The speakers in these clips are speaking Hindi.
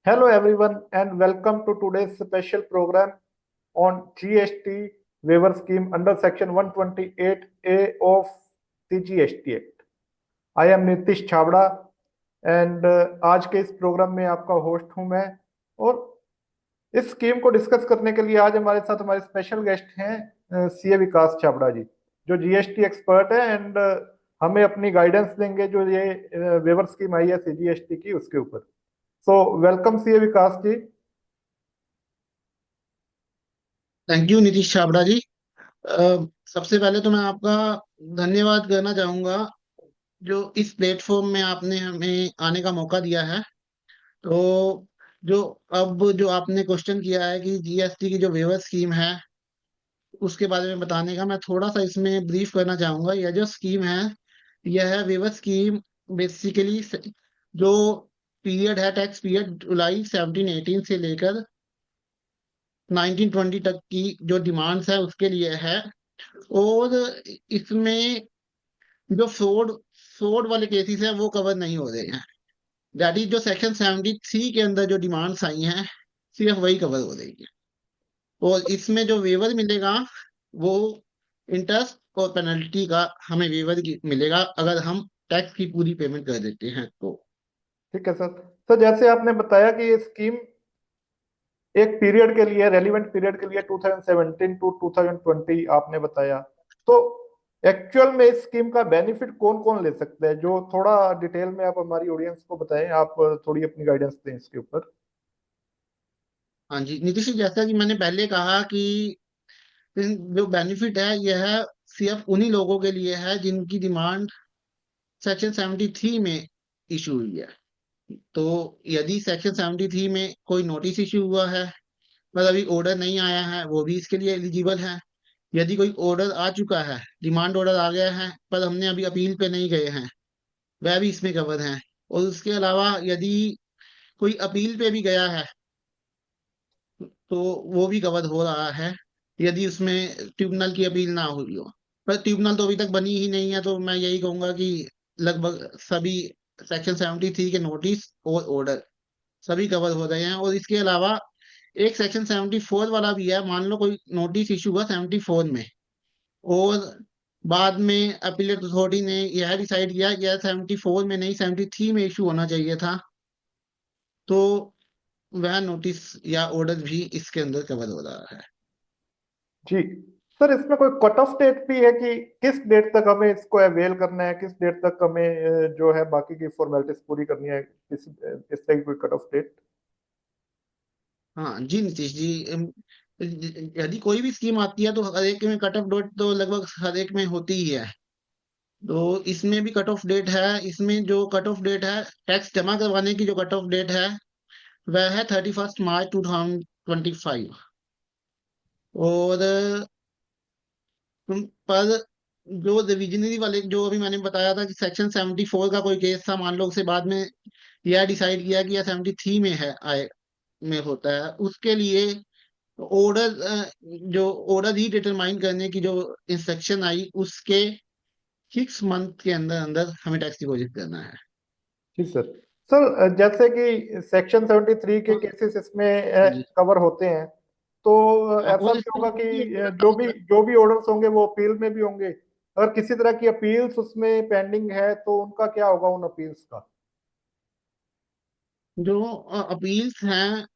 Hello everyone and welcome to today's special program on GST waiver scheme under section 128A of the GST Act. I am Nitish Chhabra and आज के इस प्रोग्राम में आपका होस्ट हूं मैं। और इस स्कीम को डिस्कस करने के लिए आज हमारे साथ हमारे स्पेशल गेस्ट हैं सीए विकास छाबड़ा जी, जो जीएसटी एक्सपर्ट है एंड हमें अपनी गाइडेंस देंगे जो ये वेवर स्कीम आई है सीजीएसटी की उसके ऊपर। So welcome CA Vikas ji. Thank you Nitish Chhabra ji. सबसे पहले तो मैं आपका धन्यवाद करना चाहूंगा जो इस प्लेटफॉर्म में आपने हमें आने का मौका दिया है। तो जो अब जो आपने क्वेश्चन किया है कि जीएसटी की जो वेवर स्कीम है उसके बारे में बताने का मैं थोड़ा सा इसमें ब्रीफ करना चाहूंगा। यह जो स्कीम है यह है वेवर स्कीम। बेसिकली जो पीरियड है टैक्स पीरियड जुलाई 1718 से लेकर 1920 तक की जो डिमांड्स है उसके लिए है। और इसमें जो फ्रॉड फ्रॉड वाले केसेस हैं वो कवर नहीं हो रहे हैं। दैट इज जो सेक्शन 73 के अंदर जो डिमांड्स आई हैं सिर्फ वही कवर हो रही है। और इसमें जो वेवर मिलेगा वो इंटरेस्ट और पेनल्टी का हमें वेवर मिलेगा अगर हम टैक्स की पूरी पेमेंट कर देते हैं तो। ठीक है सर। सर जैसे आपने बताया कि ये स्कीम एक पीरियड के लिए रेलिवेंट पीरियड के लिए 2017 टू 2020 आपने बताया, तो एक्चुअल में इस स्कीम का बेनिफिट कौन कौन ले सकते हैं, जो थोड़ा डिटेल में आप हमारी ऑडियंस को बताएं, आप थोड़ी अपनी गाइडेंस दें इसके ऊपर। हाँ जी नीतीश जी, जैसा कि मैंने पहले कहा कि जो बेनिफिट है यह सिर्फ उन्हीं लोगों के लिए है जिनकी डिमांड सेक्शन 73 में इशू हुई है। तो यदि सेक्शन 73 में कोई नोटिस इश्यू हुआ है पर अभी ऑर्डर नहीं आया है वो भी इसके लिए एलिजिबल है। यदि कोई ऑर्डर आ चुका है, डिमांड ऑर्डर आ गया है पर हमने अभी अपील पे नहीं गए हैं, वह भी इसमें कवर है। और उसके अलावा यदि कोई अपील पे भी गया है तो वो भी कवर हो रहा है यदि उसमें ट्रिब्यूनल की अपील ना हुई हो। पर ट्रिब्यूनल तो अभी तक बनी ही नहीं है, तो मैं यही कहूंगा कि लगभग सभी सेक्शन 73 के नोटिस और ऑर्डर सभी कवर हो रहे हैं। और इसके अलावा एक सेक्शन 74 वाला भी है। मान लो कोई नोटिस इशू हुआ 74 में और बाद में अपीलेट अथॉरिटी ने यह डिसाइड किया कि यार 74 में नहीं 73 में इशू होना चाहिए था, तो वह नोटिस या ऑर्डर भी इसके अंदर कवर हो रहा है। जी सर, इसमें कोई कट ऑफ डेट भी है कि किस डेट तक हमें इसको अवेल करना है, किस डेट तक हमें जो है बाकी की फॉर्मेलिटीज पूरी करनी है, इस तरह की कोई कट ऑफ डेट? हाँ जी नीतीश जी, यदि कोई भी स्कीम आती है तो हर एक में कट ऑफ डेट तो लगभग हर एक में होती ही है। तो इसमें भी कट ऑफ डेट है। इसमें जो कट ऑफ डेट है टैक्स जमा करवाने की जो कट ऑफ डेट है वह है 31 मार्च 2025। और पर जो रिविजनरी वाले जो अभी मैंने बताया था कि सेक्शन 74 का कोई केस था, मान लो उसे बाद में यह डिसाइड किया कि यह 73 में है आए में होता है, उसके लिए ऑर्डर जो ऑर्डर ही डिटरमाइन करने की जो इंस्ट्रक्शन आई उसके 6 मंथ के अंदर अंदर हमें टैक्स डिपॉजिट करना है। जी सर। सर जैसे कि सेक्शन 73 के और केसेस इसमें हाँ जी। कवर होते हैं, तो हाँ, ऐसा और भी इसमें होगा ये कि order जो भी ऑर्डर्स होंगे वो अपील में भी होंगे? अगर किसी तरह की अपील्स उसमें पेंडिंग है तो उनका क्या होगा, उन अपील्स का? जो अपील्स हैं,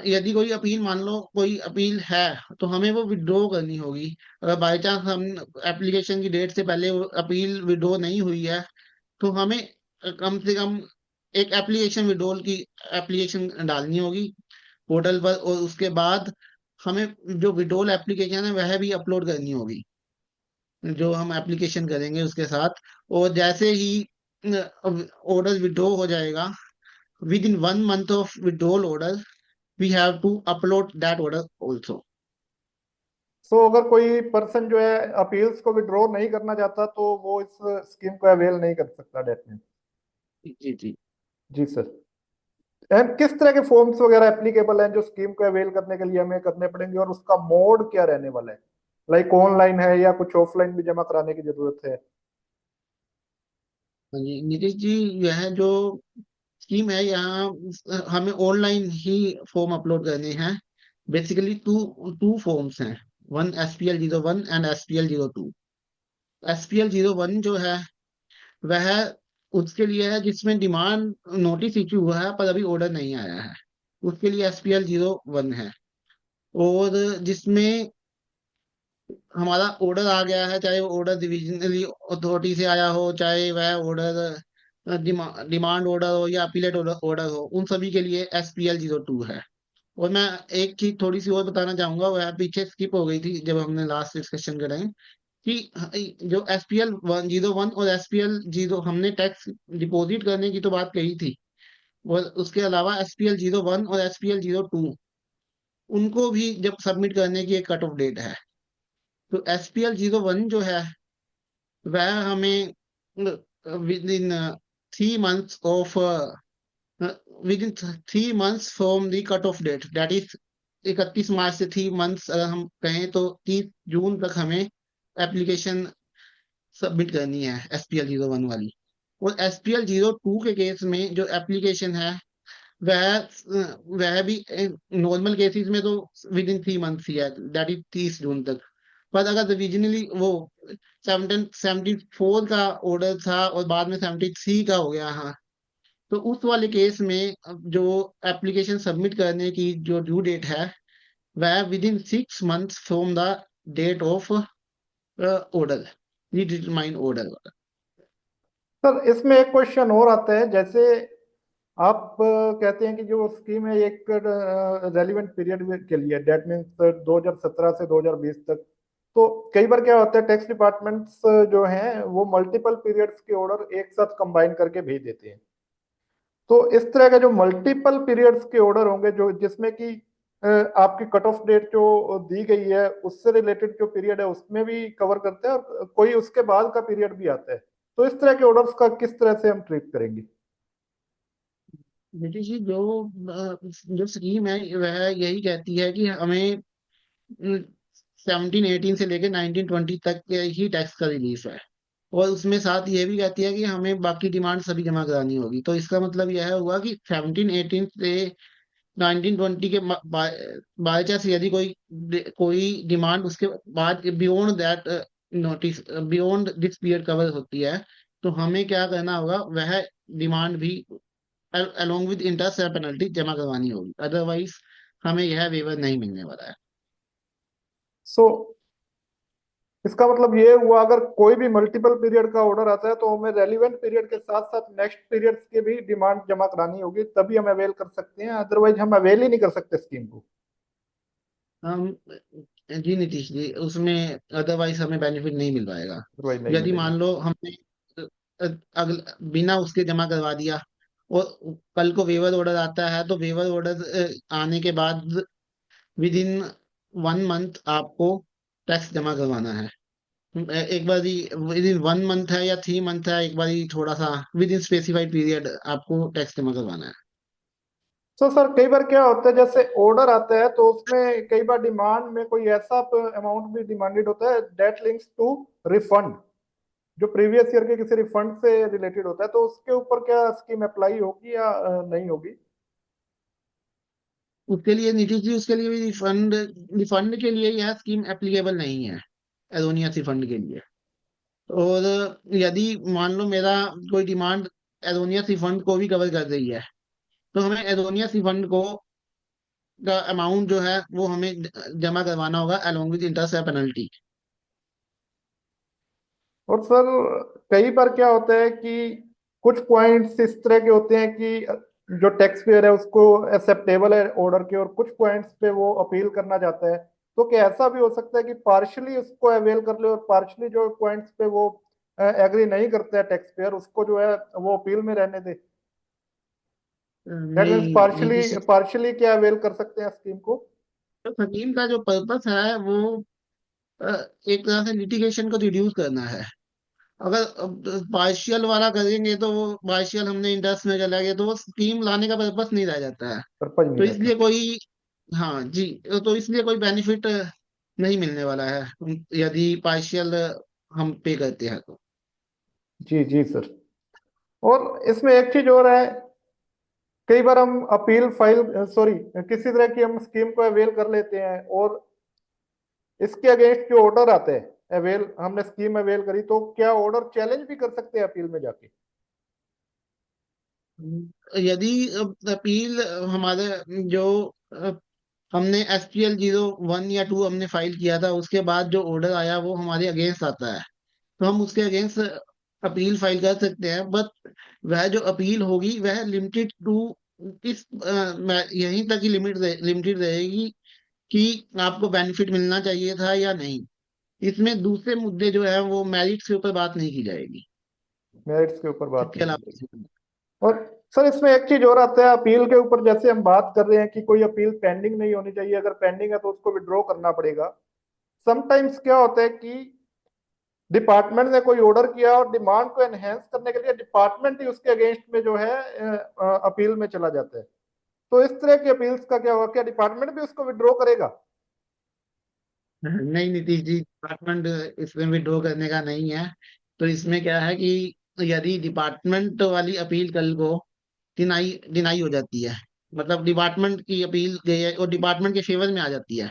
यदि कोई अपील मान लो कोई अपील है तो हमें वो विड्रॉ करनी होगी। अगर बाई चांस हम एप्लीकेशन की डेट से पहले वो अपील विड्रॉ नहीं हुई है तो हमें कम से कम एक एप्लीकेशन विड्रॉल की एप्लीकेशन डालनी होगी पोर्टल पर। और उसके बाद हमें जो विड्रॉल एप्लीकेशन है वह भी अपलोड करनी होगी जो हम एप्लीकेशन करेंगे उसके साथ। और जैसे ही ऑर्डर विड्रॉ हो जाएगा, with in 1 month of withdrawal order we have to upload that order also। सो अगर कोई पर्सन जो है अपील्स को विड्रॉ नहीं करना चाहता तो वो इस स्कीम को अवेल नहीं कर सकता डेफिनेटली? जी जी। जी सर। एंड किस तरह के फॉर्म्स वगैरह एप्लीकेबल हैं जो स्कीम को अवेल करने के लिए हमें करने पड़ेंगे, और उसका मोड क्या रहने वाला है? लाइक ऑनलाइन है या कुछ ऑफलाइन भी जमा कराने की जरूरत है? हाँ जी नीतीश जी, यह जो स्कीम है यहाँ, हमें ऑनलाइन ही फॉर्म अपलोड करने हैं। बेसिकली टू टू फॉर्म्स हैं, one SPL 01 and SPL 02। SPL 01 जो है वह उसके लिए है जिसमें डिमांड नोटिस इशू हुआ है पर अभी ऑर्डर नहीं आया है, उसके लिए SPL 01 है। और जिसमें हमारा ऑर्डर आ गया है, चाहे वो ऑर्डर डिविजनली अथॉरिटी से आया हो, चाहे वह ऑर्डर डिमांड ऑर्डर हो या अपीलेट ऑर्डर हो, उन सभी के लिए SPL 02 है। और मैं एक चीज थोड़ी सी और बताना चाहूंगा, वह पीछे स्किप हो गई थी जब हमने लास्ट डिस्कशन करें कि जो SPL 01 और SPL 0 हमने टैक्स डिपॉजिट करने की तो बात कही थी, और उसके अलावा SPL 01 और SPL 02 उनको भी जब सबमिट करने की एक कट ऑफ डेट है। तो SPL 01 जो है वह हमें within 3 months of within 3 months from the cut off date, that is 31 March से 3 months अगर हम कहें तो 30 जून तक हमें एप्लीकेशन सबमिट करनी है SPL 01 वाली। और SPL 02 के केस में जो एप्लीकेशन है वह भी नॉर्मल केसेस में तो विद इन 3 months ही है, दैट इज 30 जून तक। पर अगर रीजनली वो 74 का ऑर्डर था और बाद में 73 का हो गया, हाँ, तो उस वाले केस में जो एप्लीकेशन सबमिट करने की जो ड्यू डेट है वह within 6 months from the date of order, determine order. Sir इसमें एक क्वेश्चन और आता है, जैसे आप कहते हैं कि जो स्कीम है एक रेलिवेंट पीरियड के लिए, डेट मीन्स 2017 से 2020 तक। तो कई बार क्या होता है, टैक्स डिपार्टमेंट्स जो हैं वो मल्टीपल पीरियड्स के ऑर्डर एक साथ कंबाइन करके भेज देते हैं। तो इस तरह के जो मल्टीपल पीरियड्स के ऑर्डर होंगे जो जिसमें कि आपकी कट ऑफ डेट जो दी गई है उससे रिलेटेड जो पीरियड है उसमें भी कवर करते हैं, और कोई उसके बाद का पीरियड भी आता है। तो इस तरह के ऑर्डर्स का किस तरह से हम ट्रीट करेंगे? बेटी जी, जो स्कीम है वह यही कहती है कि हमें 1718 से लेकर 1920 तक के ही टैक्स का रिलीफ है। और उसमें साथ ये भी कहती है कि हमें बाकी डिमांड सभी जमा करानी होगी। तो इसका मतलब यह हुआ कि 1718 से 1920 के बाय चांस यदि कोई डिमांड उसके बाद beyond that notice, beyond this period cover होती है, तो हमें क्या करना होगा, वह डिमांड भी अलोंग विद इंटरेस्ट या पेनल्टी जमा करवानी होगी, अदरवाइज हमें यह वेवर नहीं मिलने वाला है। सो इसका मतलब ये हुआ, अगर कोई भी मल्टीपल पीरियड का ऑर्डर आता है तो हमें रेलिवेंट पीरियड के साथ साथ नेक्स्ट पीरियड्स के भी डिमांड जमा करानी होगी, तभी हम अवेल कर सकते हैं, अदरवाइज हम अवेल ही नहीं कर सकते स्कीम को। हम जी नीतीश जी, उसमें अदरवाइज हमें बेनिफिट नहीं मिल पाएगा। अदरवाइज नहीं यदि मिलेगा। मान लो हमने अगल बिना उसके जमा करवा दिया और कल को वेवर ऑर्डर आता है, तो वेवर ऑर्डर आने के बाद विद इन 1 मंथ आपको टैक्स जमा करवाना है। एक बार विद इन 1 मंथ है या 3 मंथ है, एक बार थोड़ा सा विद इन स्पेसिफाइड पीरियड आपको टैक्स जमा करवाना है। तो सर कई बार क्या होता है, जैसे ऑर्डर आता है तो उसमें कई बार डिमांड में कोई ऐसा अमाउंट भी डिमांडेड होता है दैट लिंक्स टू रिफंड, जो प्रीवियस ईयर के किसी रिफंड से रिलेटेड होता है, तो उसके ऊपर क्या स्कीम अप्लाई होगी या नहीं होगी? उसके लिए नीतीश जी, उसके लिए भी रिफंड रिफंड के लिए यह स्कीम एप्लीकेबल नहीं है, एरोनियस रिफंड के लिए। और यदि मान लो मेरा कोई डिमांड एरोनियस रिफंड को भी कवर कर रही है, तो हमें एरोनियस रिफंड को का अमाउंट जो है वो हमें जमा करवाना होगा अलोंग विद इंटरेस्ट या पेनल्टी। और सर कई बार क्या होता है कि कुछ पॉइंट्स इस तरह के होते हैं कि जो टैक्स पेयर है उसको एक्सेप्टेबल है ऑर्डर के, और कुछ पॉइंट्स पे वो अपील करना चाहता है। तो क्या ऐसा भी हो सकता है कि पार्शली उसको अवेल कर ले और पार्शली जो पॉइंट्स पे वो एग्री नहीं करता है टैक्स पेयर, उसको जो है वो अपील में रहने दे? दैट मीन्स नहीं पार्शली नीतीश जी, पार्शली क्या अवेल कर सकते हैं स्कीम को? तो स्कीम का जो पर्पस है वो अ, एक तरह से लिटिगेशन को रिड्यूस करना है। अगर पार्शियल वाला करेंगे तो वो पार्शियल हमने इंटरेस्ट में चला गया तो वो स्कीम लाने का पर्पस नहीं रह जाता है। पर्पज नहीं तो रहता। इसलिए कोई, हाँ जी, तो इसलिए कोई बेनिफिट नहीं मिलने वाला है यदि पार्शियल हम पे करते हैं तो। जी जी सर। और इसमें एक चीज और है कई बार हम अपील फाइल सॉरी किसी तरह की हम स्कीम को अवेल कर लेते हैं और इसके अगेंस्ट जो ऑर्डर आते हैं अवेल, हमने स्कीम अवेल करी तो क्या ऑर्डर चैलेंज भी कर सकते हैं अपील में जाके? यदि अपील हमारे जो हमने SPL 01 या 2 हमने फाइल किया था, उसके बाद जो ऑर्डर आया वो हमारे अगेंस्ट आता है, तो हम उसके अगेंस्ट अपील फाइल कर सकते हैं। बट वह जो अपील होगी वह लिमिटेड टू इस यहीं तक ही लिमिटेड रहेगी कि आपको बेनिफिट मिलना चाहिए था या नहीं। इसमें दूसरे मुद्दे जो है वो मेरिट्स के ऊपर बात नहीं की जाएगी। मेरिट्स के ऊपर बात इसके नहीं की अलावा जाएगी। और सर इसमें एक चीज और आता है अपील के ऊपर, जैसे हम बात कर रहे हैं कि कोई अपील पेंडिंग नहीं होनी चाहिए, अगर पेंडिंग है तो उसको विड्रॉ करना पड़ेगा। समटाइम्स क्या होता है कि डिपार्टमेंट ने कोई ऑर्डर किया और डिमांड को एनहेंस करने के लिए डिपार्टमेंट ही उसके अगेंस्ट में जो है अपील में चला जाता है। तो इस तरह की अपील्स का क्या होगा, क्या डिपार्टमेंट भी उसको विड्रॉ करेगा? नहीं नीतीश जी, डिपार्टमेंट इसमें विड्रॉ करने का नहीं है। तो इसमें क्या है कि यदि डिपार्टमेंट वाली अपील कल को डिनाई डिनाई हो जाती है, मतलब डिपार्टमेंट की अपील गई है और डिपार्टमेंट के फेवर में आ जाती है,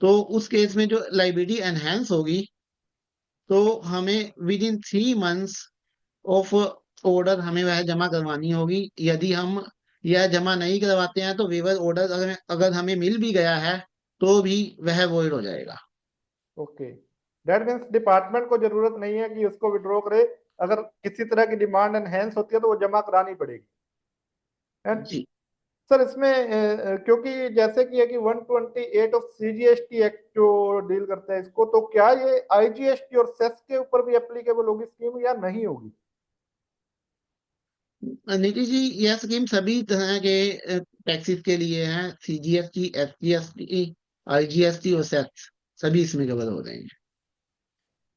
तो उस केस में जो लाइबिलिटी एनहेंस होगी, तो हमें within 3 months of order हमें वह जमा करवानी होगी। यदि हम यह जमा नहीं करवाते हैं तो वेवर ऑर्डर अगर अगर हमें मिल भी गया है तो भी वह वॉइड हो जाएगा। ओके, दैट मीन्स डिपार्टमेंट को जरूरत नहीं है कि उसको विड्रॉ करे। अगर किसी तरह की डिमांड एनहेंस होती है तो वो जमा करानी पड़ेगी। And ji. सर इसमें क्योंकि जैसे कि है कि 128 ऑफ CGST एक्ट जो डील करता है इसको, तो क्या ये IGST और सेस के ऊपर भी एप्लीकेबल होगी स्कीम या नहीं होगी? नीतीश जी, यह स्कीम सभी तरह के टैक्सेस के लिए है। CGST, SGST, IGST और सेस सभी इसमें कवर हो रहे हैं।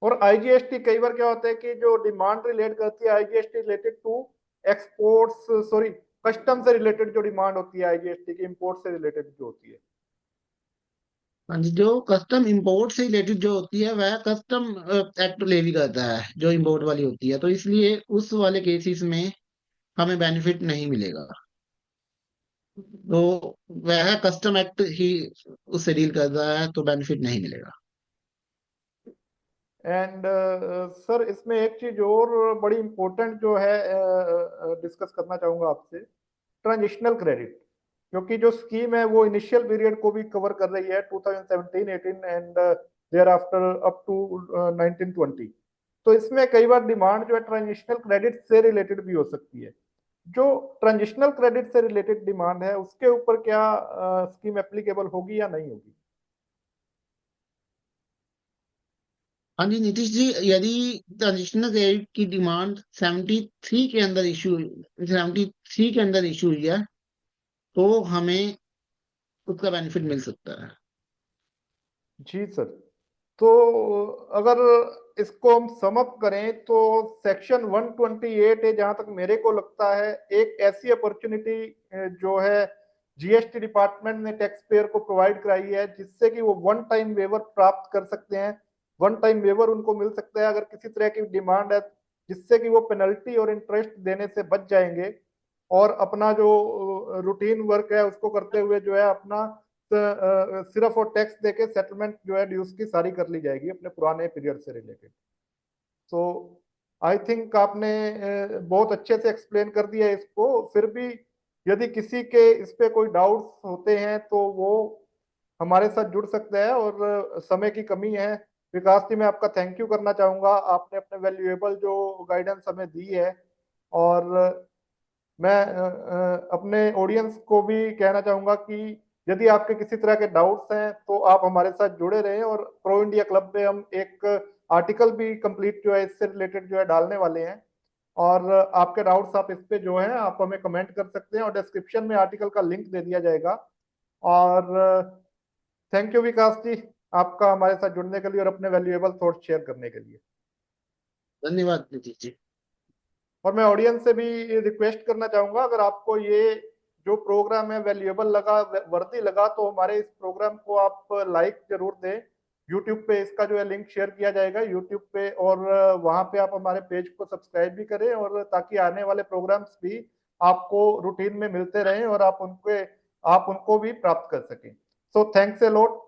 और IGST कई बार क्या होता है कि जो डिमांड रिलेट करती है IGST related to exports, sorry custom से रिलेटेड जो डिमांड होती है IGST की इंपोर्ट से रिलेटेड जो होती है। हाँ जी, जो कस्टम इंपोर्ट से रिलेटेड जो होती है वह कस्टम एक्ट लेवी करता है, जो इंपोर्ट वाली होती है, तो इसलिए उस वाले केसेस में हमें बेनिफिट नहीं मिलेगा। तो वह कस्टम एक्ट ही उससे डील कर रहा है, तो बेनिफिट नहीं मिलेगा। एंड सर इसमें एक चीज और बड़ी इंपॉर्टेंट जो है डिस्कस करना चाहूंगा आपसे, ट्रांजिशनल क्रेडिट। क्योंकि जो स्कीम है वो इनिशियल पीरियड को भी कवर कर रही है 2017-18 and thereafter up to 1920। तो इसमें कई बार डिमांड जो है ट्रांजिशनल क्रेडिट से रिलेटेड भी हो सकती है। जो ट्रांजिशनल क्रेडिट से रिलेटेड डिमांड है उसके ऊपर क्या स्कीम एप्लीकेबल होगी या नहीं होगी? हाँ जी नीतीश जी, यदि ट्रांजिशनल क्रेडिट की डिमांड 73 के अंदर इशू हुई है, तो हमें उसका बेनिफिट मिल सकता है। जी सर। तो अगर इसको हम सम अप करें तो सेक्शन 128 है जहां तक मेरे को लगता है एक ऐसी अपॉर्चुनिटी जो है GST डिपार्टमेंट ने टैक्स पेयर को प्रोवाइड कराई है जिससे कि वो वन टाइम वेवर प्राप्त कर सकते हैं। वन टाइम वेवर उनको मिल सकता है अगर किसी तरह की डिमांड है, जिससे कि वो पेनल्टी और इंटरेस्ट देने से बच जाएंगे और अपना जो रूटीन वर्क है उसको करते हुए जो है अपना सिर्फ और टैक्स देके सेटलमेंट जो है ड्यूज की सारी कर ली जाएगी अपने पुराने पीरियड से रिलेटेड। सो आई थिंक आपने बहुत अच्छे से एक्सप्लेन कर दिया इसको। फिर भी यदि किसी के इस पे कोई डाउट्स होते हैं तो वो हमारे साथ जुड़ सकता है, और समय की कमी है। विकास जी मैं आपका थैंक यू करना चाहूंगा, आपने अपने वैल्यूएबल जो गाइडेंस हमें दी है। और मैं अपने ऑडियंस को भी कहना चाहूंगा कि यदि आपके किसी तरह के डाउट्स हैं तो आप हमारे साथ जुड़े रहें, और प्रो इंडिया क्लब में हम एक आर्टिकल भी कंप्लीट जो है इससे रिलेटेड जो है डालने वाले हैं। और आपके डाउट्स आप इस पे जो है आप हमें कमेंट कर सकते हैं और डिस्क्रिप्शन में आर्टिकल का लिंक दे दिया जाएगा। और थैंक यू विकास जी, आपका हमारे साथ जुड़ने के लिए और अपने वैल्यूएबल थॉट्स शेयर करने के लिए। धन्यवाद नीतीश जी। और मैं ऑडियंस से भी रिक्वेस्ट करना चाहूंगा, अगर आपको ये जो प्रोग्राम है वैल्यूएबल लगा, वर्दी लगा, तो हमारे इस प्रोग्राम को आप लाइक जरूर दें। यूट्यूब पे इसका जो है लिंक शेयर किया जाएगा यूट्यूब पे, और वहां पे आप हमारे पेज को सब्सक्राइब भी करें, और ताकि आने वाले प्रोग्राम्स भी आपको रूटीन में मिलते रहें और आप उनको भी प्राप्त कर सकें। So thanks a lot.